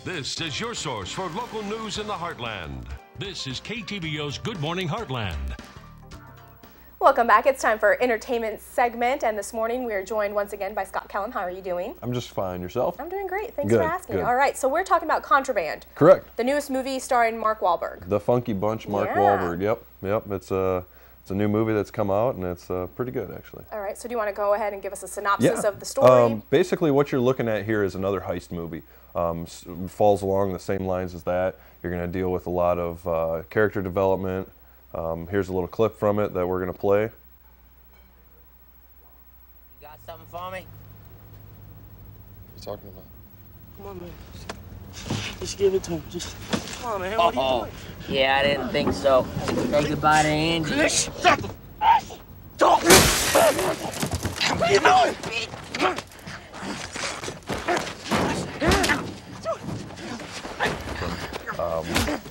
This is your source for local news in the Heartland. This is KTVO's Good Morning Heartland. Welcome back. It's time for our entertainment segment, and this morning we are joined once again by Scott Kellum. How are you doing? I'm just fine. Yourself? I'm doing great. Thanks for asking. Good. All right, so we're talking about Contraband. Correct. The newest movie starring Mark Wahlberg. The Funky Bunch, Mark Wahlberg. Yep. It's a new movie that's come out, and it's pretty good, actually. All right, so do you want to go ahead and give us a synopsis of the story? Basically, what you're looking at here is another heist movie. Falls along the same lines as that. You're going to deal with a lot of character development. Here's a little clip from it that we're going to play. You got something for me? What are you talking about? Come on, man. Just give it to him. Just come on, man. What are you doing? Yeah, I didn't think so. Say goodbye to Andy. Chris, stop him! Don't! What are you doing?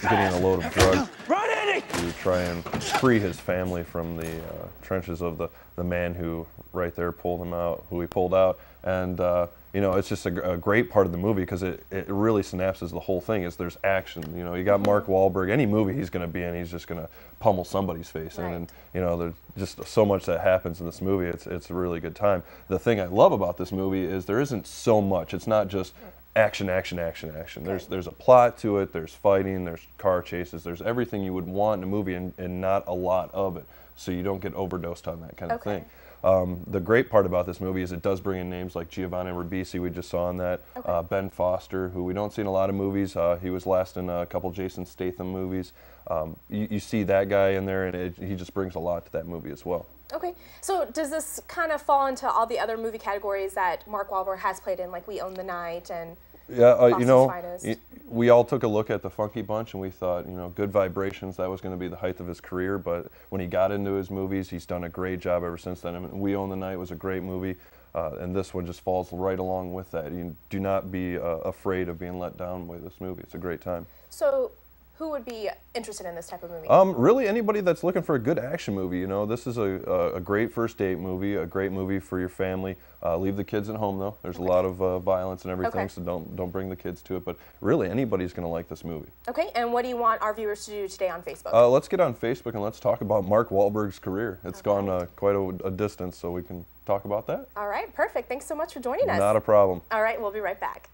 Getting a load of drugs Run, Andy! to try and free his family from the trenches of the man who right there pulled him out, who he pulled out. And you know, it's just a great part of the movie because it really synapses the whole thing. Is there's action. You know, you got Mark Wahlberg. Any movie he's going to be in, he's just going to pummel somebody's face. Right. And you know, there's just so much that happens in this movie. It's a really good time. The thing I love about this movie is there isn't so much. It's not just action. There's a plot to it. There's fighting. There's car chases. There's everything you would want in a movie, and not a lot of it, so you don't get overdosed on that kind of thing. The great part about this movie is it does bring in names like Giovanni Ribisi, we just saw in that, Ben Foster, who we don't see in a lot of movies. He was last in a couple Jason Statham movies. You see that guy in there, and he just brings a lot to that movie as well. Okay, so does this kind of fall into all the other movie categories that Mark Wahlberg has played in, like We Own the Night and you know, Finest? we all took a look at the Funky Bunch and we thought, you know, Good Vibrations, that was going to be the height of his career. But when he got into his movies, he's done a great job ever since then. I mean, We Own the Night was a great movie, and this one just falls right along with that. You do not be afraid of being let down by this movie. It's a great time. So who would be interested in this type of movie? Really anybody that's looking for a good action movie. You know, this is a great first date movie, a great movie for your family. Leave the kids at home though. There's a lot of violence and everything, so don't bring the kids to it. But really anybody's going to like this movie. Okay, and what do you want our viewers to do today on Facebook? Let's get on Facebook and let's talk about Mark Wahlberg's career. It's gone quite a distance, so we can talk about that. All right, perfect. Thanks so much for joining us. Not a problem. All right, we'll be right back.